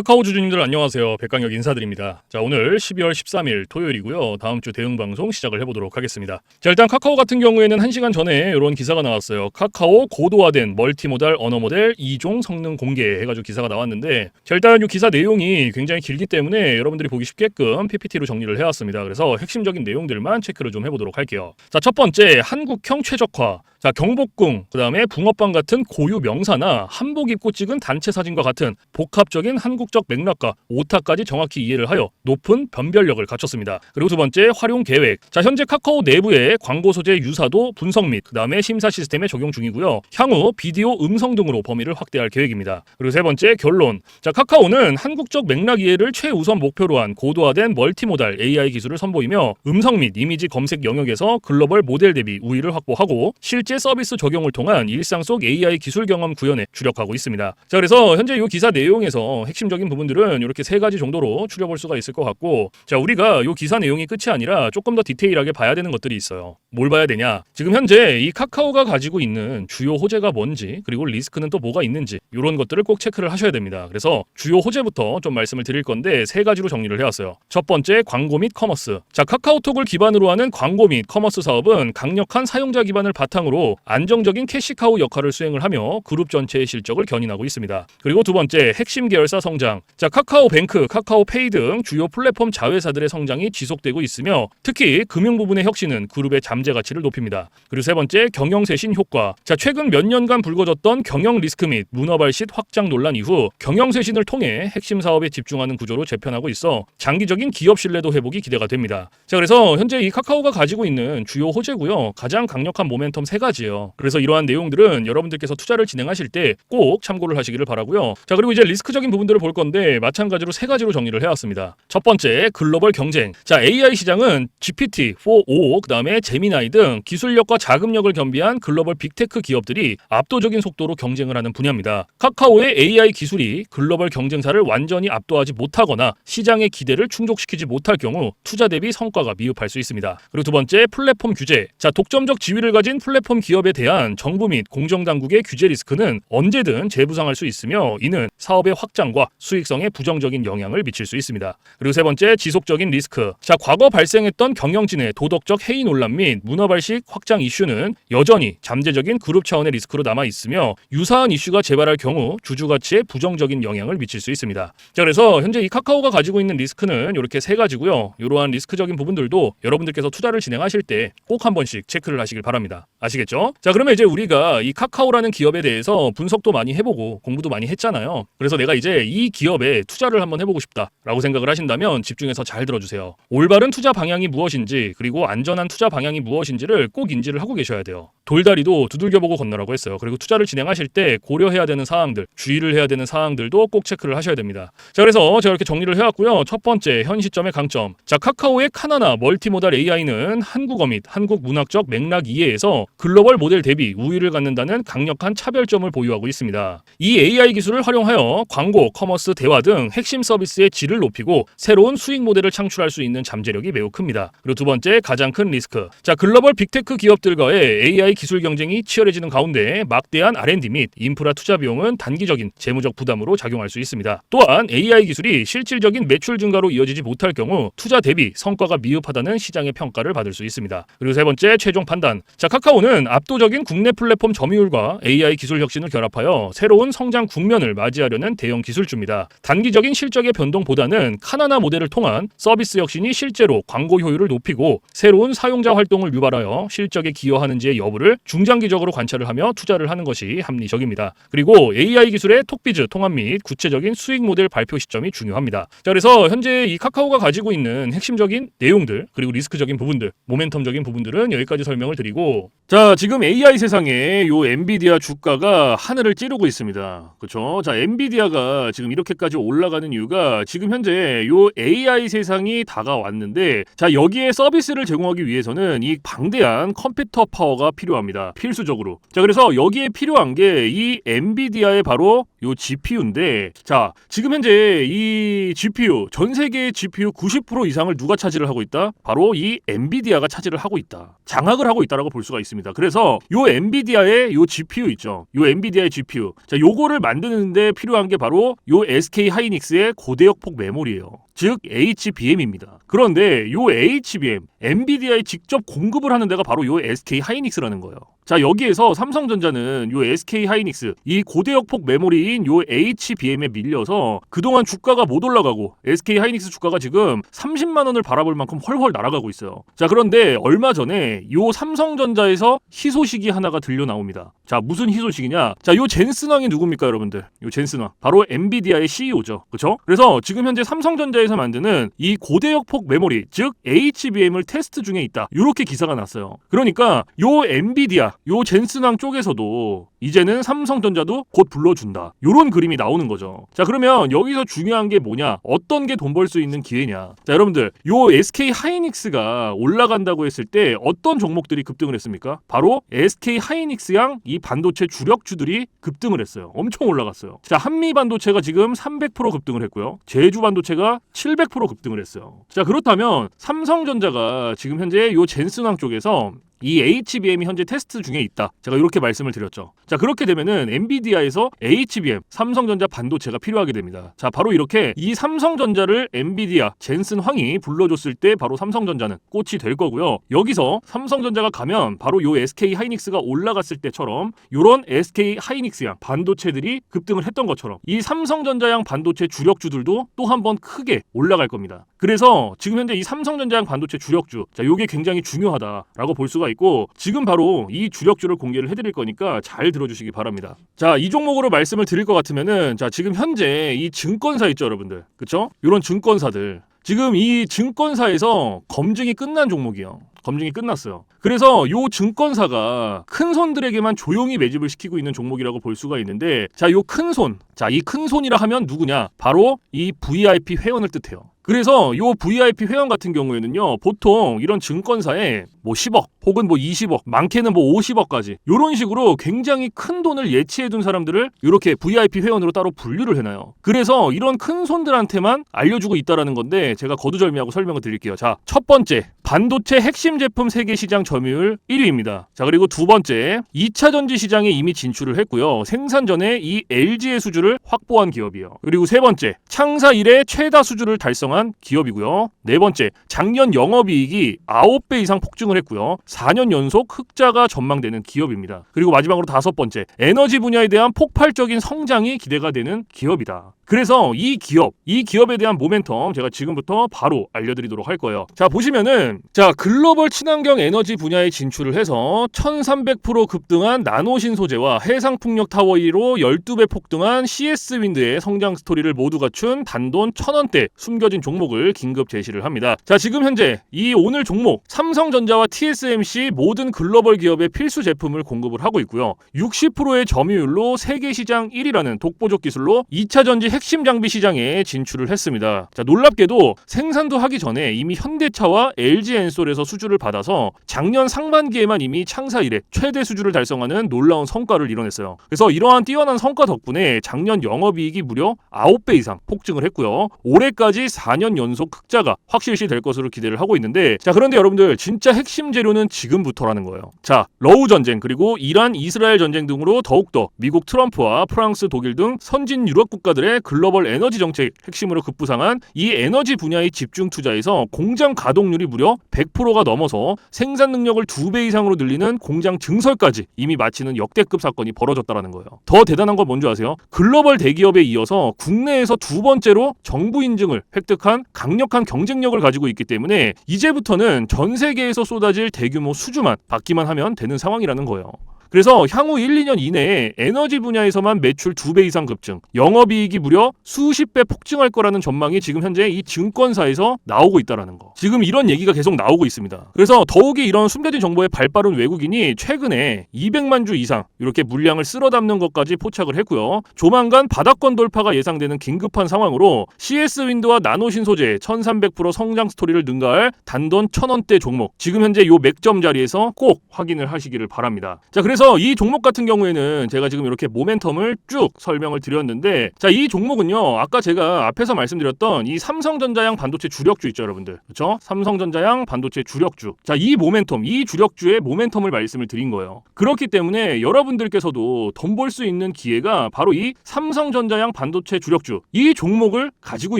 카카오 주주님들 안녕하세요. 백강혁 인사드립니다. 자, 오늘 12월 13일 토요일이고요. 다음 주 대응 방송 시작을 해보도록 하겠습니다. 자, 일단 카카오 같은 경우에는 1시간 전에 이런 기사가 나왔어요. 카카오 고도화된 멀티모달 언어 모델 2종 성능 공개 해가지고 기사가 나왔는데, 자, 일단 이 기사 내용이 굉장히 길기 때문에 여러분들이 보기 쉽게끔 PPT로 정리를 해왔습니다. 그래서 핵심적인 내용들만 체크를 좀 해보도록 할게요. 자, 첫 번째 한국형 최적화. 자, 경복궁, 그 다음에 붕어빵 같은 고유 명사나 한복 입고 찍은 단체 사진과 같은 복합적인 한국적 맥락과 오타까지 정확히 이해를 하여 높은 변별력을 갖췄습니다. 그리고 두 번째 활용 계획. 자, 현재 카카오 내부의 광고 소재 유사도 분석 및 그 다음에 심사 시스템에 적용 중이고요. 향후 비디오, 음성 등으로 범위를 확대할 계획입니다. 그리고 세 번째 결론. 자, 카카오는 한국적 맥락 이해를 최우선 목표로 한 고도화된 멀티모달 AI 기술을 선보이며 음성 및 이미지 검색 영역에서 글로벌 모델 대비 우위를 확보하고 실제 서비스 적용을 통한 일상 속 AI 기술 경험 구현에 주력하고 있습니다. 자, 그래서 현재 이 기사 내용에서 핵심적인 부분들은 이렇게 세 가지 정도로 추려볼 수가 있을 것 같고, 자, 우리가 이 기사 내용이 끝이 아니라 조금 더 디테일하게 봐야 되는 것들이 있어요. 뭘 봐야 되냐? 지금 현재 이 카카오가 가지고 있는 주요 호재가 뭔지, 그리고 리스크는 또 뭐가 있는지, 이런 것들을 꼭 체크를 하셔야 됩니다. 그래서 주요 호재부터 좀 말씀을 드릴 건데 세 가지로 정리를 해왔어요. 첫 번째, 광고 및 커머스. 자, 카카오톡을 기반으로 하는 광고 및 커머스 사업은 강력한 사용자 기반을 바탕으로 안정적인 캐시카우 역할을 수행을 하며 그룹 전체의 실적을 견인하고 있습니다. 그리고 두 번째, 핵심 계열사 성장. 자, 카카오뱅크, 카카오페이 등 주요 플랫폼 자회사들의 성장이 지속되고 있으며 특히 금융 부분의 혁신은 그룹의 잠재 가치를 높입니다. 그리고 세 번째, 경영쇄신 효과. 자, 최근 몇 년간 불거졌던 경영 리스크 및 문어발식 확장 논란 이후 경영쇄신을 통해 핵심 사업에 집중하는 구조로 재편하고 있어 장기적인 기업 신뢰도 회복이 기대가 됩니다. 자, 그래서 현재 이 카카오가 가지고 있는 주요 호재고요. 가장 강력한 모멘텀 세 가지예요. 그래서 이러한 내용들은 여러분들께서 투자를 진행하실 때 꼭 참고를 하시기를 바라고요. 자, 그리고 이제 리스크적인 부분들을 볼 건데 마찬가지로 세 가지로 정리를 해왔습니다. 첫 번째, 글로벌 경쟁. 자, AI 시장은 GPT, 4o, 그 다음에 제미나이 등 기술력과 자금력을 겸비한 글로벌 빅테크 기업들이 압도적인 속도로 경쟁을 하는 분야입니다. 카카오의 AI 기술이 글로벌 경쟁사를 완전히 압도하지 못하거나 시장의 기대를 충족시키지 못할 경우 투자 대비 성과가 미흡할 수 있습니다. 그리고 두 번째, 플랫폼 규제. 자, 독점적 지위를 가진 플랫폼 기업에 대한 정부 및 공정당국의 규제 리스크는 언제든 재부상할 수 있으며 이는 사업의 확장과 수익성에 부정적인 영향을 미칠 수 있습니다. 그리고 세 번째, 지속적인 리스크. 자, 과거 발생했던 경영진의 도덕적 해이 논란 및 문어발식 확장 이슈는 여전히 잠재적인 그룹 차원의 리스크로 남아 있으며 유사한 이슈가 재발할 경우 주주 가치에 부정적인 영향을 미칠 수 있습니다. 자, 그래서 현재 이 카카오가 가지고 있는 리스크는 이렇게 세 가지고요. 이러한 리스크적인 부분들도 여러분들께서 투자를 진행하실 때 꼭 한 번씩 체크를 하시길 바랍니다. 아시겠죠? 자, 그러면 이제 우리가 이 카카오라는 기업에 대해서 분석도 많이 해보고 공부도 많이 했잖아요. 그래서 내가 이제 이 기업에 투자를 한번 해보고 싶다라고 생각을 하신다면 집중해서 잘 들어주세요. 올바른 투자 방향이 무엇인지 그리고 안전한 투자 방향이 무엇인지를 꼭 인지를 하고 계셔야 돼요. 돌다리도 두들겨보고 건너라고 했어요. 그리고 투자를 진행하실 때 고려해야 되는 사항들, 주의를 해야 되는 사항들도 꼭 체크를 하셔야 됩니다. 자, 그래서 제가 이렇게 정리를 해왔고요. 첫 번째, 현 시점의 강점. 자, 카카오의 카나나 멀티모달 AI는 한국어 및 한국 문학적 맥락 이해에서 글로벌 모델 대비 우위를 갖는다는 강력한 차별점을 보유하고 있습니다. 이 AI 기술을 활용하여 광고, 커머스, 대화 등 핵심 서비스의 질을 높이고 새로운 수익 모델을 창출할 수 있는 잠재력이 매우 큽니다. 그리고 두 번째, 가장 큰 리스크. 자, 글로벌 빅테크 기업들과의 AI 기술 경쟁이 치열해지는 가운데 막대한 R&D 및 인프라 투자 비용은 단기적인 재무적 부담으로 작용할 수 있습니다. 또한 AI 기술이 실질적인 매출 증가로 이어지지 못할 경우 투자 대비 성과가 미흡하다는 시장의 평가를 받을 수 있습니다. 그리고 세 번째, 최종 판단. 자, 카카오는 압도적인 국내 플랫폼 점유율과 AI 기술 혁신을 결합하여 새로운 성장 국면을 맞이하려는 대형 기술주입니다. 단기적인 실적의 변동보다는 카나나 모델을 통한 서비스 혁신이 실제로 광고 효율을 높이고 새로운 사용자 활동을 유발하여 실적에 기여하는지의 여부를 중장기적으로 관찰을 하며 투자를 하는 것이 합리적입니다. 그리고 AI 기술의 톡비즈 통합 및 구체적인 수익 모델 발표 시점이 중요합니다. 자, 그래서 현재 이 카카오가 가지고 있는 핵심적인 내용들 그리고 리스크적인 부분들, 모멘텀적인 부분들은 여기까지 설명을 드리고, 자, 지금 AI 세상에 요 엔비디아 주가가 하늘을 찌르고 있습니다. 그렇죠? 자, 엔비디아가 지금 이렇게까지 올라가는 이유가 지금 현재 요 AI 세상이 다가왔는데, 자, 여기에 서비스를 제공하기 위해서는 이 방대한 컴퓨터 파워가 필요합니다. 필수적으로. 자, 그래서 여기에 필요한 게 이 엔비디아의 바로 요 GPU인데, 자, 지금 현재 이 GPU, 전 세계의 GPU 90% 이상을 누가 차지를 하고 있다? 바로 이 엔비디아가 차지를 하고 있다. 장악을 하고 있다라고 볼 수가 있습니다. 그래서 요 엔비디아의 요 GPU 있죠. 요 엔비디아의 GPU. 자, 요거를 만드는데 필요한 게 바로 요 SK 하이닉스의 고대역폭 메모리예요. 즉 HBM입니다. 그런데 요 HBM, 엔비디아에 직접 공급을 하는 데가 바로 요 SK 하이닉스라는 거예요. 자, 여기에서 삼성전자는 요 SK 하이닉스, 이 고대역폭 메모리인 요 HBM에 밀려서 그동안 주가가 못 올라가고 SK 하이닉스 주가가 지금 30만 원을 바라볼 만큼 헐헐 날아가고 있어요. 자, 그런데 얼마 전에 요 삼성전자에서 희소식이 하나가 들려 나옵니다. 자, 무슨 희소식이냐? 자, 요 젠슨왕이 누굽니까, 여러분들? 요 젠슨왕. 바로 엔비디아의 CEO죠. 그렇죠? 그래서 지금 현재 삼성전자에서 만드는 이 고대역폭 메모리, 즉 HBM을 테스트 중에 있다. 요렇게 기사가 났어요. 그러니까 요 엔비디아, 요 젠슨왕 쪽에서도 이제는 삼성전자도 곧 불러준다. 요런 그림이 나오는 거죠. 자, 그러면 여기서 중요한 게 뭐냐? 어떤 게 돈 벌 수 있는 기회냐? 자, 여러분들, 요 SK 하이닉스가 올라간다고 했을 때 어떤 종목들이 급등을 했습니까? 바로 SK 하이닉스양 이 반도체 주력주들이 급등을 했어요. 엄청 올라갔어요. 자, 한미 반도체가 지금 300% 급등을 했고요. 제주 반도체가 700% 급등을 했어요. 자, 그렇다면 삼성전자가 지금 현재 요 젠슨왕 쪽에서 이 HBM이 현재 테스트 중에 있다. 제가 이렇게 말씀을 드렸죠. 자, 그렇게 되면은 엔비디아에서 HBM, 삼성전자 반도체가 필요하게 됩니다. 자, 바로 이렇게 이 삼성전자를 엔비디아, 젠슨황이 불러줬을 때 바로 삼성전자는 꽃이 될 거고요. 여기서 삼성전자가 가면 바로 요 SK 하이닉스가 올라갔을 때처럼 요런 SK 하이닉스양 반도체들이 급등을 했던 것처럼 이 삼성전자양 반도체 주력주들도 또 한 번 크게 올라갈 겁니다. 그래서 지금 현재 이 삼성전자양 반도체 주력주, 자, 요게 굉장히 중요하다라고 볼 수가 있고, 지금 바로 이 주력주를 공개를 해드릴 거니까 잘 들어주시기 바랍니다. 자, 이 종목으로 말씀을 드릴 것 같으면은, 자, 지금 현재 이 증권사 있죠, 여러분들, 그쵸? 이런 증권사들, 지금 이 증권사에서 검증이 끝난 종목이에요. 검증이 끝났어요. 그래서 요 증권사가 큰 손들에게만 조용히 매집을 시키고 있는 종목이라고 볼 수가 있는데, 자, 요 큰 손, 자, 이 큰 손이라 하면 누구냐? 바로 이 VIP 회원을 뜻해요. 그래서 요 VIP 회원 같은 경우에는요, 보통 이런 증권사에 뭐 10억 혹은 뭐 20억, 많게는 뭐 50억까지 요런 식으로 굉장히 큰 돈을 예치해둔 사람들을 이렇게 VIP 회원으로 따로 분류를 해놔요. 그래서 이런 큰 손들한테만 알려주고 있다라는 건데, 제가 거두절미하고 설명을 드릴게요. 자, 첫 번째, 반도체 핵심 제품 세계 시장 점유율 1위입니다. 자, 그리고 두 번째, 2차 전지 시장에 이미 진출을 했고요. 생산 전에 이 LG의 수주를 확보한 기업이에요. 그리고 세 번째, 창사 이래 최다 수주를 달성한 기업이고요. 네 번째, 작년 영업이익이 9배 이상 폭증을 했고요. 4년 연속 흑자가 전망되는 기업입니다. 그리고 마지막으로 다섯 번째, 에너지 분야에 대한 폭발적인 성장이 기대가 되는 기업이다. 그래서 이 기업에 대한 모멘텀 제가 지금부터 바로 알려드리도록 할 거예요. 자, 보시면은, 자, 글로벌 친환경 에너지 분야에 진출을 해서 1300% 급등한 나노신 소재와 해상풍력 타워 1위로 12배 폭등한 CS윈드의 성장 스토리를 모두 갖춘 단돈 1000원대 숨겨진 종목을 긴급 제시를 합니다. 자, 지금 현재 이 오늘 종목 삼성전자와 TSMC 모든 글로벌 기업의 필수 제품을 공급을 하고 있고요. 60%의 점유율로 세계 시장 1위라는 독보적 기술로 2차 전지 핵심 장비 시장에 진출을 했습니다. 자, 놀랍게도 생산도 하기 전에 이미 현대차와 LG엔솔에서 수주를 받아서 작년 상반기에만 이미 창사 이래 최대 수주를 달성하는 놀라운 성과를 이뤄냈어요. 그래서 이러한 뛰어난 성과 덕분에 작년 영업이익이 무려 9배 이상 폭증을 했고요. 올해까지 4년 연속 흑자가 확실시 될 것으로 기대를 하고 있는데, 자, 그런데 여러분들, 진짜 핵심 재료는 지금부터라는 거예요. 자, 러우 전쟁 그리고 이란 이스라엘 전쟁 등으로 더욱더 미국 트럼프와 프랑스 독일 등 선진 유럽 국가들의 글로벌 에너지 정책 핵심으로 급부상한 이 에너지 분야의 집중 투자에서 공장 가동률이 무려 100%가 넘어서 생산 능력을 2배 이상으로 늘리는 공장 증설까지 이미 마치는 역대급 사건이 벌어졌다라는 거예요. 더 대단한 건 뭔지 아세요? 글로벌 대기업에 이어서 국내에서 두 번째로 정부 인증을 획득한 강력한 경쟁력을 가지고 있기 때문에 이제부터는 전 세계에서 쏟아질 대규모 수주만 받기만 하면 되는 상황이라는 거예요. 그래서 향후 1, 2년 이내에 에너지 분야에서만 매출 2배 이상 급증, 영업이익이 무려 수십 배 폭증할 거라는 전망이 지금 현재 이 증권사에서 나오고 있다는 거. 지금 이런 얘기가 계속 나오고 있습니다. 그래서 더욱이 이런 숨겨진 정보에 발빠른 외국인이 최근에 200만 주 이상 이렇게 물량을 쓸어 담는 것까지 포착을 했고요. 조만간 바닥권 돌파가 예상되는 긴급한 상황으로 CS윈드와 나노신 소재 1300% 성장 스토리를 능가할 단돈 1000원대 종목, 지금 현재 요 맥점 자리에서 꼭 확인을 하시기를 바랍니다. 자, 그래서 그래서 이 종목 같은 경우에는 제가 지금 이렇게 모멘텀을 쭉 설명을 드렸는데, 자, 이 종목은요, 아까 제가 앞에서 말씀드렸던 이 삼성전자양 반도체 주력주 있죠, 여러분들. 그렇죠? 삼성전자양 반도체 주력주. 자, 이 모멘텀, 이 주력주의 모멘텀을 말씀을 드린 거예요. 그렇기 때문에 여러분들께서도 돈 벌 수 있는 기회가 바로 이 삼성전자양 반도체 주력주, 이 종목을 가지고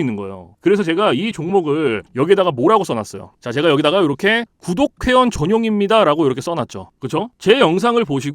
있는 거예요. 그래서 제가 이 종목을 여기다가 뭐라고 써놨어요. 자, 제가 여기다가 이렇게 구독회원 전용입니다 라고 이렇게 써놨죠. 그쵸? 제 영상을 보시고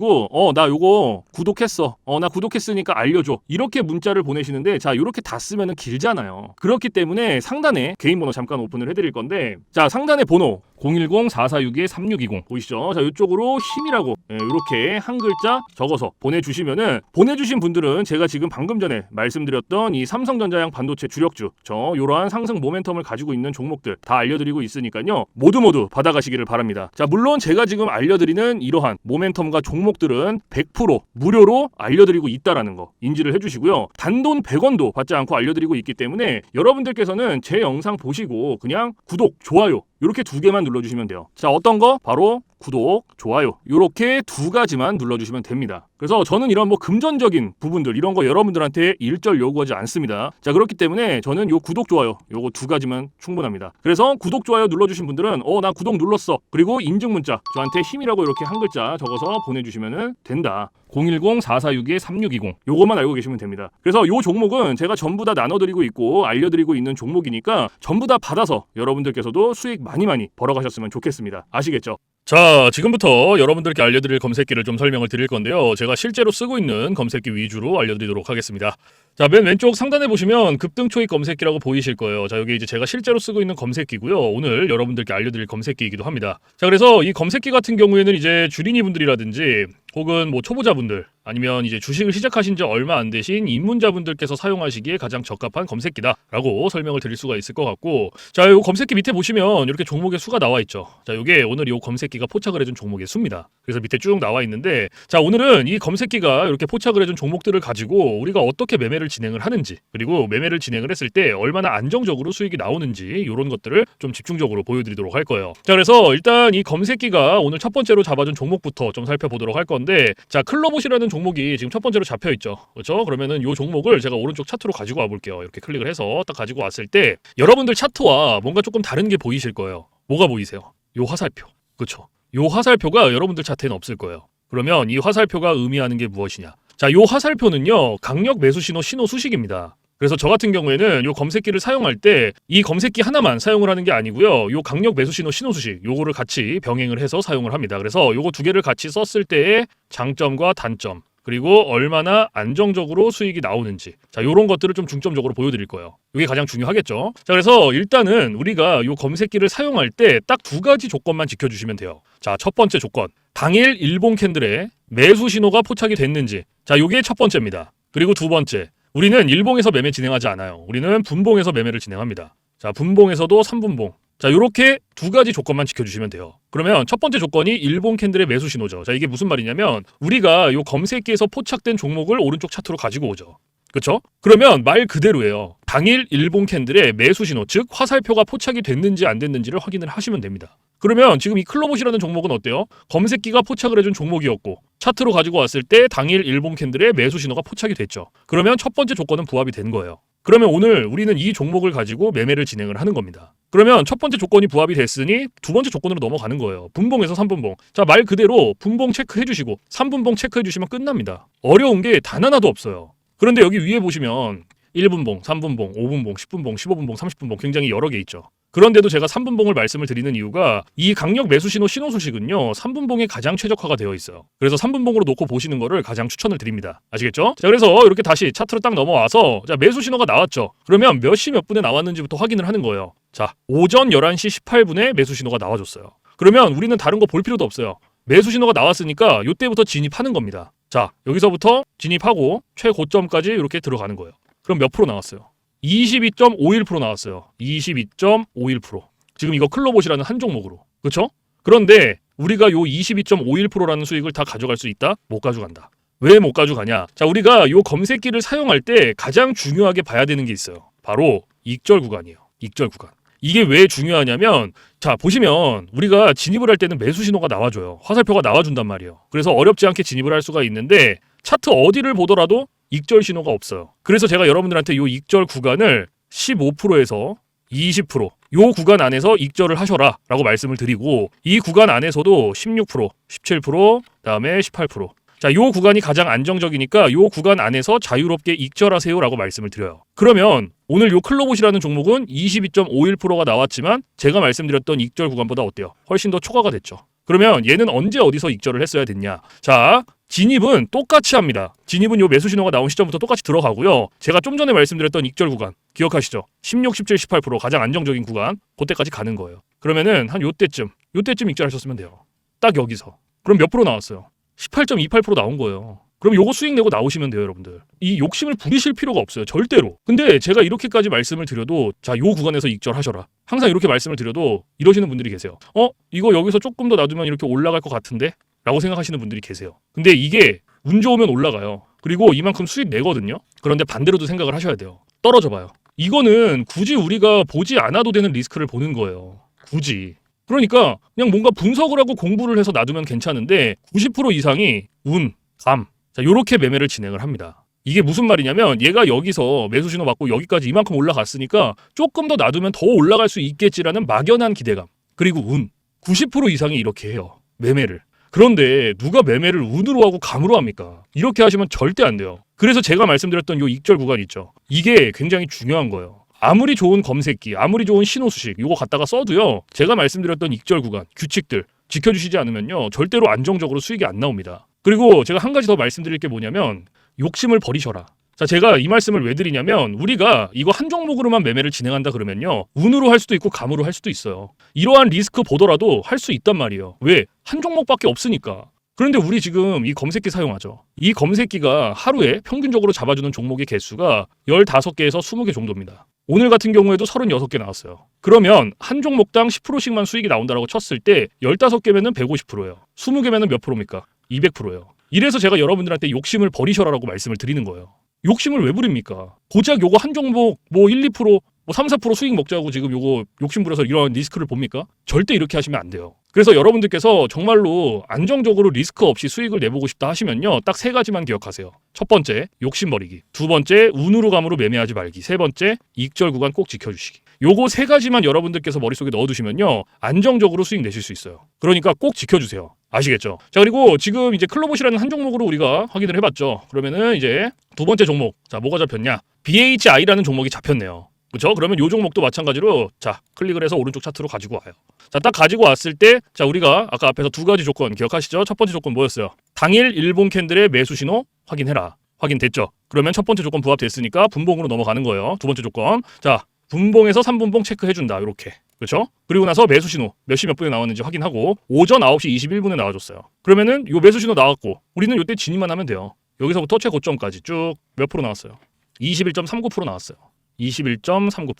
나 요거 구독했어. 나 구독했으니까 알려줘. 이렇게 문자를 보내시는데, 자, 이렇게 다 쓰면은 길잖아요. 그렇기 때문에 상단에 개인 번호 잠깐 오픈을 해드릴 건데, 자, 상단에 번호 010-4462-3620 보이시죠? 자, 이쪽으로 힘이라고 이렇게 한 글자 적어서 보내주시면은, 보내주신 분들은 제가 지금 방금 전에 말씀드렸던 이 삼성전자양 반도체 주력주, 이러한 상승 모멘텀을 가지고 있는 종목들 다 알려드리고 있으니까요, 모두 받아가시기를 바랍니다. 자, 물론 제가 지금 알려드리는 이러한 모멘텀과 종목들은 100% 무료로 알려드리고 있다라는 거 인지를 해주시고요. 단돈 100원도 받지 않고 알려드리고 있기 때문에 여러분들께서는 제 영상 보시고 그냥 구독, 좋아요 이렇게 2개만 눌러주시면 돼요. 자, 어떤 거? 바로 구독, 좋아요 이렇게 2가지만 눌러주시면 됩니다. 그래서 저는 이런 뭐 금전적인 부분들 이런 거 여러분들한테 일절 요구하지 않습니다. 자, 그렇기 때문에 저는 요 구독, 좋아요 요거 2가지만 충분합니다. 그래서 구독, 좋아요 눌러주신 분들은 나 구독 눌렀어. 그리고 인증 문자 저한테 힘이라고 이렇게 한 글자 적어서 보내주시면 된다. 010-4462-3620 요것만 알고 계시면 됩니다. 그래서 요 종목은 제가 전부 다 나눠드리고 있고 알려드리고 있는 종목이니까 전부 다 받아서 여러분들께서도 수익 많이 벌어가셨으면 좋겠습니다. 아시겠죠? 자, 지금부터 여러분들께 알려드릴 검색기를 좀 설명을 드릴 건데요. 제가 실제로 쓰고 있는 검색기 위주로 알려드리도록 하겠습니다. 자, 맨 왼쪽 상단에 보시면 급등 초입 검색기라고 보이실 거예요. 자, 여기 이제 제가 실제로 쓰고 있는 검색기고요. 오늘 여러분들께 알려드릴 검색기이기도 합니다. 자, 그래서 이 검색기 같은 경우에는 이제 주린이 분들이라든지 혹은 뭐 초보자분들 아니면 이제 주식을 시작하신 지 얼마 안 되신 입문자분들께서 사용하시기에 가장 적합한 검색기다라고 설명을 드릴 수가 있을 것 같고, 자, 요 검색기 밑에 보시면 이렇게 종목의 수가 나와 있죠. 자, 요게 오늘 요 검색기가 포착을 해준 종목의 수입니다. 그래서 밑에 쭉 나와 있는데, 자, 오늘은 이 검색기가 이렇게 포착을 해준 종목들을 가지고 우리가 어떻게 매매를 진행을 하는지, 그리고 매매를 진행을 했을 때 얼마나 안정적으로 수익이 나오는지 이런 것들을 좀 집중적으로 보여드리도록 할 거예요. 자, 그래서 일단 이 검색기가 오늘 첫 번째로 잡아준 종목부터 좀 살펴보도록 할 건데, 자, 클로봇이라는 종목이 지금 첫 번째로 잡혀 있죠. 그렇죠? 그러면은 이 종목을 제가 오른쪽 차트로 가지고 와 볼게요. 이렇게 클릭을 해서 딱 가지고 왔을 때 여러분들 차트와 뭔가 조금 다른 게 보이실 거예요. 뭐가 보이세요? 요 화살표. 그렇죠? 요 화살표가 여러분들 차트에는 없을 거예요. 그러면 이 화살표가 의미하는 게 무엇이냐? 자, 요 화살표는요, 강력 매수 신호 수식입니다. 그래서 저 같은 경우에는 요 검색기를 사용할 때 이 검색기 하나만 사용을 하는 게 아니고요, 요 강력 매수 신호 수식 요거를 같이 병행을 해서 사용을 합니다. 그래서 요거 2개를 같이 썼을 때의 장점과 단점, 그리고 얼마나 안정적으로 수익이 나오는지, 자, 요런 것들을 좀 중점적으로 보여드릴 거예요. 이게 가장 중요하겠죠. 자, 그래서 일단은 우리가 요 검색기를 사용할 때 딱 2가지 조건만 지켜주시면 돼요. 자, 첫 번째 조건, 당일 일봉 캔들에 매수 신호가 포착이 됐는지. 자, 요게 첫 번째입니다. 그리고 2번째, 우리는 일봉에서 매매 진행하지 않아요. 우리는 분봉에서 매매를 진행합니다. 자, 분봉에서도 3분봉. 자, 요렇게 2가지 조건만 지켜주시면 돼요. 그러면 첫 번째 조건이 일봉 캔들의 매수 신호죠. 자, 이게 무슨 말이냐면 우리가 요 검색기에서 포착된 종목을 오른쪽 차트로 가지고 오죠. 그렇죠? 그러면 말 그대로예요. 당일 일봉 캔들의 매수 신호, 즉 화살표가 포착이 됐는지 안 됐는지를 확인을 하시면 됩니다. 그러면 지금 이 클로봇이라는 종목은 어때요? 검색기가 포착을 해준 종목이었고 차트로 가지고 왔을 때 당일 일봉 캔들의 매수 신호가 포착이 됐죠. 그러면 첫 번째 조건은 부합이 된 거예요. 그러면 오늘 우리는 이 종목을 가지고 매매를 진행을 하는 겁니다. 그러면 첫 번째 조건이 부합이 됐으니 2번째 조건으로 넘어가는 거예요. 분봉에서 3분봉. 자, 말 그대로 분봉 체크해 주시고 3분봉 체크해 주시면 끝납니다. 어려운 게 단 하나도 없어요. 그런데 여기 위에 보시면 1분봉, 3분봉, 5분봉, 10분봉, 15분봉, 30분봉 굉장히 여러 개 있죠. 그런데도 제가 3분봉을 말씀을 드리는 이유가 이 강력 매수 신호 수식은요, 3분봉에 가장 최적화가 되어 있어요. 그래서 3분봉으로 놓고 보시는 거를 가장 추천을 드립니다. 아시겠죠? 자, 그래서 이렇게 다시 차트로 딱 넘어와서, 자, 매수 신호가 나왔죠. 그러면 몇 시 몇 분에 나왔는지부터 확인을 하는 거예요. 자, 오전 11시 18분에 매수 신호가 나와줬어요. 그러면 우리는 다른 거 볼 필요도 없어요. 매수 신호가 나왔으니까 이때부터 진입하는 겁니다. 자, 여기서부터 진입하고 최고점까지 이렇게 들어가는 거예요. 그럼 몇 프로 나왔어요? 22.51% 나왔어요. 22.51%. 지금 이거 클로봇이라는 한 종목으로. 그렇죠? 그런데 우리가 요 22.51%라는 수익을 다 가져갈 수 있다? 못 가져간다. 왜 못 가져가냐? 자, 우리가 요 검색기를 사용할 때 가장 중요하게 봐야 되는 게 있어요. 바로 익절 구간이에요. 익절 구간. 이게 왜 중요하냐면 자 보시면 우리가 진입을 할 때는 매수 신호가 나와줘요. 화살표가 나와준단 말이에요. 그래서 어렵지 않게 진입을 할 수가 있는데 차트 어디를 보더라도 익절 신호가 없어요. 그래서 제가 여러분들한테 이 익절 구간을 15%에서 20%, 요 구간 안에서 익절을 하셔라 라고 말씀을 드리고 이 구간 안에서도 16%, 17%, 그다음에 18%. 자, 요 구간이 가장 안정적이니까 요 구간 안에서 자유롭게 익절하세요 라고 말씀을 드려요. 그러면 오늘 요 클로봇이라는 종목은 22.51%가 나왔지만 제가 말씀드렸던 익절 구간보다 어때요? 훨씬 더 초과가 됐죠. 그러면 얘는 언제 어디서 익절을 했어야 됐냐? 자, 진입은 똑같이 합니다. 진입은 요 매수 신호가 나온 시점부터 똑같이 들어가고요. 제가 좀 전에 말씀드렸던 익절 구간 기억하시죠? 16, 17, 18% 가장 안정적인 구간 그때까지 가는 거예요. 그러면은 한 요때쯤 익절하셨으면 돼요. 딱 여기서. 그럼 몇 프로 나왔어요? 18.28% 나온 거예요. 그럼 요거 수익 내고 나오시면 돼요, 여러분들. 이 욕심을 부리실 필요가 없어요, 절대로. 근데 제가 이렇게까지 말씀을 드려도 자, 요 구간에서 익절하셔라. 항상 이렇게 말씀을 드려도 이러시는 분들이 계세요. 이거 여기서 조금 더 놔두면 이렇게 올라갈 것 같은데? 라고 생각하시는 분들이 계세요. 근데 이게 운 좋으면 올라가요. 그리고 이만큼 수익 내거든요. 그런데 반대로도 생각을 하셔야 돼요. 떨어져 봐요. 이거는 굳이 우리가 보지 않아도 되는 리스크를 보는 거예요. 굳이. 그러니까 그냥 뭔가 분석을 하고 공부를 해서 놔두면 괜찮은데 90% 이상이 운, 감, 자, 요렇게 매매를 진행을 합니다. 이게 무슨 말이냐면 얘가 여기서 매수 신호 받고 여기까지 이만큼 올라갔으니까 조금 더 놔두면 더 올라갈 수 있겠지라는 막연한 기대감. 그리고 운. 90% 이상이 이렇게 해요. 매매를. 그런데 누가 매매를 운으로 하고 감으로 합니까? 이렇게 하시면 절대 안 돼요. 그래서 제가 말씀드렸던 요 익절 구간 있죠. 이게 굉장히 중요한 거예요. 아무리 좋은 검색기, 아무리 좋은 신호 수식 요거 갖다가 써도요. 제가 말씀드렸던 익절 구간, 규칙들 지켜주시지 않으면요. 절대로 안정적으로 수익이 안 나옵니다. 그리고 제가 한 가지 더 말씀드릴 게 뭐냐면 욕심을 버리셔라. 자, 제가 이 말씀을 왜 드리냐면 우리가 이거 한 종목으로만 매매를 진행한다 그러면요. 운으로 할 수도 있고 감으로 할 수도 있어요. 이러한 리스크 보더라도 할 수 있단 말이에요. 왜? 한 종목밖에 없으니까. 그런데 우리 지금 이 검색기 사용하죠. 이 검색기가 하루에 평균적으로 잡아주는 종목의 개수가 15개에서 20개 정도입니다. 오늘 같은 경우에도 36개 나왔어요. 그러면 한 종목당 10%씩만 수익이 나온다고 쳤을 때 15개면은 150%예요. 20개면은 몇 프로입니까? 200%예요. 이래서 제가 여러분들한테 욕심을 버리셔라라고 말씀을 드리는 거예요. 욕심을 왜 부립니까? 고작 요거 한 종목 뭐 1, 2%, 뭐 3, 4% 수익 먹자고 지금 요거 욕심 부려서 이런 리스크를 봅니까? 절대 이렇게 하시면 안 돼요. 그래서 여러분들께서 정말로 안정적으로 리스크 없이 수익을 내보고 싶다 하시면요. 딱 3가지만 기억하세요. 첫 번째, 욕심 버리기. 두 번째, 운으로 감으로 매매하지 말기. 세 번째, 익절 구간 꼭 지켜주시기. 요거 3가지만 여러분들께서 머릿속에 넣어두시면요. 안정적으로 수익 내실 수 있어요. 그러니까 꼭 지켜주세요. 아시겠죠? 자, 그리고 지금 이제 클로봇이라는 한 종목으로 우리가 확인을 해봤죠. 그러면은 이제 두 번째 종목. 자, 뭐가 잡혔냐? BHI라는 종목이 잡혔네요. 그렇죠? 그러면 요 종목도 마찬가지로 자, 클릭을 해서 오른쪽 차트로 가지고 와요. 자, 딱 가지고 왔을 때 자, 우리가 아까 앞에서 2가지 조건 기억하시죠? 첫 번째 조건 뭐였어요? 당일 일본 캔들의 매수 신호 확인해라. 확인됐죠? 그러면 첫 번째 조건 부합됐으니까 분봉으로 넘어가는 거예요. 두 번째 조건. 자, 분봉에서 3분봉 체크해준다. 이렇게. 그렇죠? 그리고 나서 매수 신호 몇 시 몇 분에 나왔는지 확인하고 오전 9시 21분에 나와줬어요. 그러면은 요 매수 신호 나왔고 우리는 요때 진입만 하면 돼요. 여기서부터 최고점까지 쭉 몇 프로 나왔어요? 21.39% 나왔어요. 21.39%.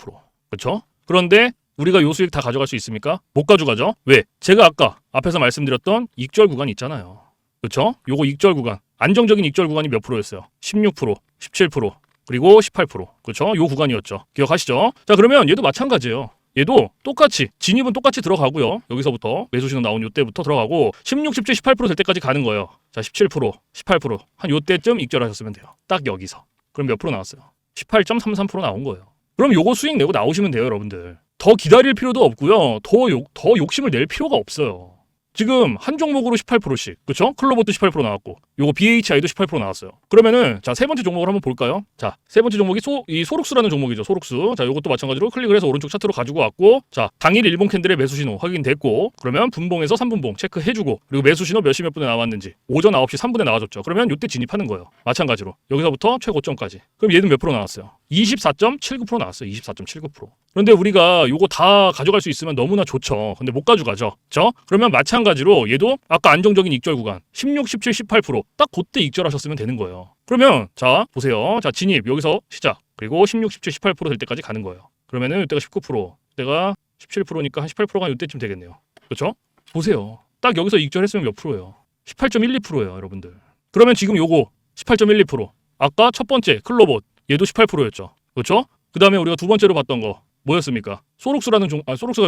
그렇죠? 그런데 우리가 요 수익 다 가져갈 수 있습니까? 못 가져가죠. 왜? 제가 아까 앞에서 말씀드렸던 익절 구간 있잖아요. 그렇죠? 요거 익절 구간. 안정적인 익절 구간이 몇 프로였어요? 16%, 17%, 그리고 18%. 그렇죠? 요 구간이었죠. 기억하시죠? 자, 그러면 얘도 마찬가지예요. 얘도 똑같이 진입은 똑같이 들어가고요. 여기서부터 매수 신호 나온 요때부터 들어가고 16, 17, 18% 될 때까지 가는 거예요. 자, 17%, 18% 한 요때쯤 익절하셨으면 돼요. 딱 여기서. 그럼 몇 프로 나왔어요? 18.33% 나온 거예요. 그럼 요거 수익 내고 나오시면 돼요, 여러분들. 더 기다릴 필요도 없고요. 더 욕심을 낼 필요가 없어요. 지금 한 종목으로 18%씩, 그렇죠? 클로봇도 18% 나왔고, 요거 BHI도 18% 나왔어요. 그러면은 자, 세 번째 종목을 한번 볼까요? 자, 세 번째 종목이 소룩스라는 종목이죠. 소룩스. 자, 요것도 마찬가지로 클릭을 해서 오른쪽 차트로 가지고 왔고, 자, 당일 일본 캔들의 매수 신호 확인됐고, 그러면 분봉에서 3분봉 체크해주고, 그리고 매수 신호 몇 시 몇 분에 나왔는지 오전 9시 3분에 나와줬죠. 그러면 요때 진입하는 거예요. 마찬가지로 여기서부터 최고점까지. 그럼 얘는 몇 프로 나왔어요? 24.79% 나왔어요. 24.79%. 그런데 우리가 요거 다 가져갈 수 있으면 너무나 좋죠. 근데 못 가져가죠. 그렇죠? 그러면 마찬가지로 얘도 아까 안정적인 익절 구간 16, 17, 18%딱 그때 익절하셨으면 되는 거예요. 그러면 자, 보세요. 자, 진입 여기서 시작. 그리고 16, 17, 18% 될 때까지 가는 거예요. 그러면은 이때가 19%, 이때가 17%니까 한 18%가 이때쯤 되겠네요. 그렇죠? 보세요. 딱 여기서 익절했으면 몇 프로예요? 18.12%예요, 여러분들. 그러면 지금 요거 18.12%. 아까 첫 번째 클로봇 얘도 18%였죠. 그렇죠? 그 다음에 우리가 두 번째로 봤던 거 뭐였습니까? 소록스가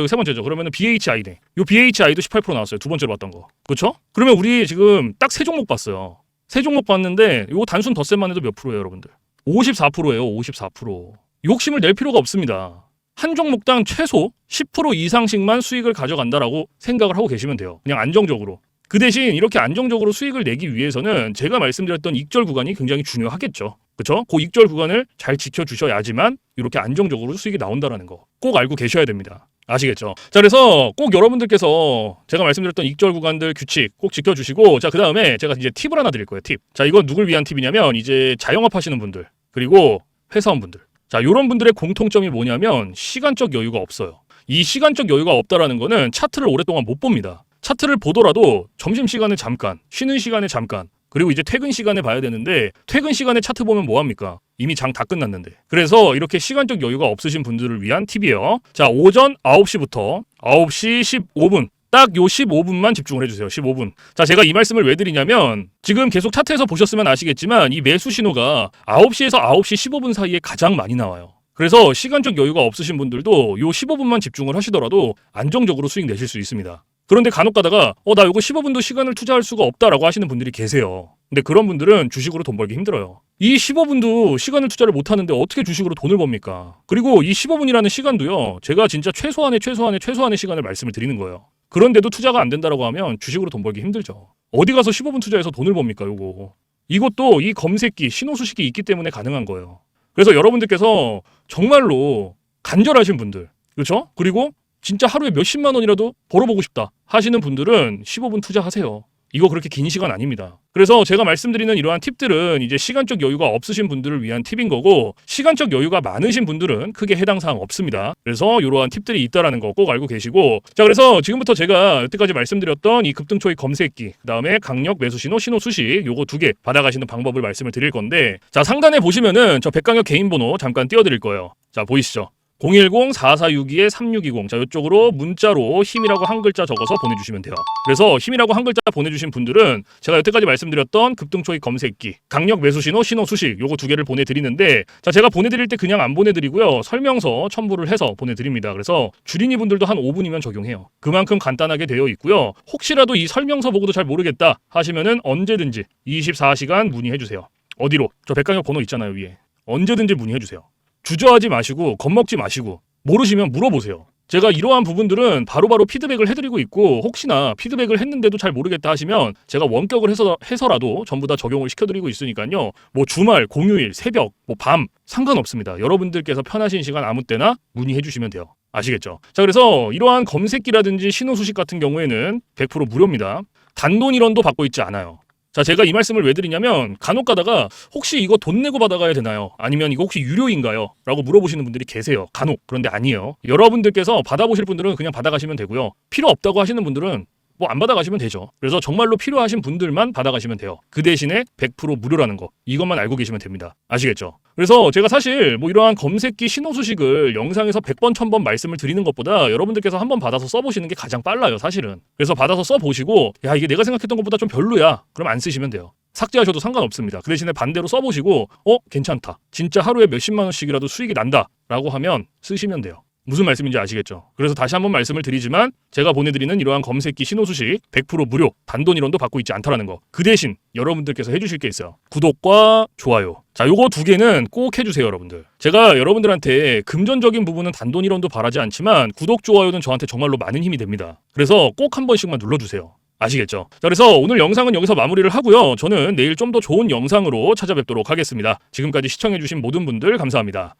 세 번째죠. 그러면은 BHI네. 요 BHI도 18% 나왔어요. 두 번째로 봤던 거. 그렇죠? 그러면 우리 지금 딱 세 종목 봤어요. 세 종목 봤는데 요 단순 덧셈만 해도 몇 프로예요, 여러분들? 54%예요. 54%. 욕심을 낼 필요가 없습니다. 한 종목당 최소 10% 이상씩만 수익을 가져간다라고 생각을 하고 계시면 돼요. 그냥 안정적으로. 그 대신 이렇게 안정적으로 수익을 내기 위해서는 제가 말씀드렸던 익절 구간이 굉장히 중요하겠죠. 그렇죠? 그 익절 구간을 잘 지켜주셔야지만 이렇게 안정적으로 수익이 나온다는 거 꼭 알고 계셔야 됩니다. 아시겠죠? 자, 그래서 꼭 여러분들께서 제가 말씀드렸던 익절 구간들 규칙 꼭 지켜주시고, 자, 그 다음에 제가 이제 팁을 하나 드릴 거예요. 팁. 자, 이건 누굴 위한 팁이냐면 이제 자영업 하시는 분들 그리고 회사원분들. 자, 이런 분들의 공통점이 뭐냐면 시간적 여유가 없어요. 이 시간적 여유가 없다라는 거는 차트를 오랫동안 못 봅니다. 차트를 보더라도 점심시간에 잠깐, 쉬는 시간에 잠깐, 그리고 이제 퇴근 시간에 봐야 되는데 퇴근 시간에 차트 보면 뭐합니까? 이미 장 다 끝났는데. 그래서 이렇게 시간적 여유가 없으신 분들을 위한 팁이에요. 자, 오전 9시부터 9시 15분. 딱 요 15분만 집중을 해주세요. 15분. 자, 제가 이 말씀을 왜 드리냐면 지금 계속 차트에서 보셨으면 아시겠지만 이 매수 신호가 9시에서 9시 15분 사이에 가장 많이 나와요. 그래서 시간적 여유가 없으신 분들도 요 15분만 집중을 하시더라도 안정적으로 수익 내실 수 있습니다. 그런데 간혹 가다가 나 요거 15분도 시간을 투자할 수가 없다라고 하시는 분들이 계세요. 근데 그런 분들은 주식으로 돈 벌기 힘들어요. 이 15분도 시간을 투자를 못 하는데 어떻게 주식으로 돈을 법니까? 그리고 이 15분이라는 시간도요. 제가 진짜 최소한의 시간을 말씀을 드리는 거예요. 그런데도 투자가 안 된다라고 하면 주식으로 돈 벌기 힘들죠. 어디 가서 15분 투자해서 돈을 법니까, 요거. 이것도 이 검색기, 신호수식이 있기 때문에 가능한 거예요. 그래서 여러분들께서 정말로 간절하신 분들, 그렇죠? 그리고 진짜 하루에 몇십만 원이라도 벌어보고 싶다 하시는 분들은 15분 투자하세요. 이거 그렇게 긴 시간 아닙니다. 그래서 제가 말씀드리는 이러한 팁들은 이제 시간적 여유가 없으신 분들을 위한 팁인 거고, 시간적 여유가 많으신 분들은 크게 해당 사항 없습니다. 그래서 이러한 팁들이 있다라는 거 꼭 알고 계시고, 자, 그래서 지금부터 제가 여태까지 말씀드렸던 이 급등초익 검색기, 그다음에 강력 매수 신호, 신호 수식 요거 두 개 받아가시는 방법을 말씀을 드릴 건데, 자, 상단에 보시면은 저 백강혁 개인 번호 잠깐 띄워드릴 거예요. 자, 보이시죠? 010-4462-3620. 자, 이쪽으로 문자로 힘이라고 한 글자 적어서 보내주시면 돼요. 그래서 힘이라고 한 글자 보내주신 분들은 제가 여태까지 말씀드렸던 급등초익 검색기, 강력 매수신호, 신호 수식 요거 두 개를 보내드리는데, 자, 제가 보내드릴 때 그냥 안 보내드리고요. 설명서 첨부를 해서 보내드립니다. 그래서 주린이 분들도 한 5분이면 적용해요. 그만큼 간단하게 되어 있고요. 혹시라도 이 설명서 보고도 잘 모르겠다 하시면은 언제든지 24시간 문의해주세요. 어디로? 저 백강혁 번호 있잖아요, 위에. 언제든지 문의해주세요. 주저하지 마시고 겁먹지 마시고 모르시면 물어보세요. 제가 이러한 부분들은 바로바로 피드백을 해드리고 있고, 혹시나 피드백을 했는데도 잘 모르겠다 하시면 제가 원격을 해서라도 전부 다 적용을 시켜드리고 있으니까요. 뭐 주말, 공휴일, 새벽, 뭐 밤 상관없습니다. 여러분들께서 편하신 시간 아무 때나 문의해 주시면 돼요. 아시겠죠? 자, 그래서 이러한 검색기라든지 신호 수식 같은 경우에는 100% 무료입니다. 단돈 1원도 받고 있지 않아요. 자, 제가 이 말씀을 왜 드리냐면 간혹 가다가 혹시 이거 돈 내고 받아가야 되나요? 아니면 이거 혹시 유료인가요? 라고 물어보시는 분들이 계세요. 간혹. 그런데 아니에요. 여러분들께서 받아보실 분들은 그냥 받아가시면 되고요. 필요 없다고 하시는 분들은 뭐 안 받아가시면 되죠. 그래서 정말로 필요하신 분들만 받아가시면 돼요. 그 대신에 100% 무료라는 거, 이것만 알고 계시면 됩니다. 아시겠죠? 그래서 제가 사실 뭐 이러한 검색기 신호 수식을 영상에서 100번 1000번 말씀을 드리는 것보다 여러분들께서 한번 받아서 써보시는 게 가장 빨라요, 사실은. 그래서 받아서 써보시고 야, 이게 내가 생각했던 것보다 좀 별로야, 그럼 안 쓰시면 돼요. 삭제하셔도 상관없습니다. 그 대신에 반대로 써보시고 괜찮다, 진짜 하루에 몇십만 원씩이라도 수익이 난다 라고 하면 쓰시면 돼요. 무슨 말씀인지 아시겠죠? 그래서 다시 한번 말씀을 드리지만 제가 보내드리는 이러한 검색기 신호 수식 100% 무료, 단돈 1원도 받고 있지 않다라는 거. 그 대신 여러분들께서 해주실 게 있어요. 구독과 좋아요. 자, 요거 두 개는 꼭 해주세요, 여러분들. 제가 여러분들한테 금전적인 부분은 단돈 1원도 바라지 않지만 구독, 좋아요는 저한테 정말로 많은 힘이 됩니다. 그래서 꼭 한 번씩만 눌러주세요. 아시겠죠? 자, 그래서 오늘 영상은 여기서 마무리를 하고요. 저는 내일 좀 더 좋은 영상으로 찾아뵙도록 하겠습니다. 지금까지 시청해주신 모든 분들 감사합니다.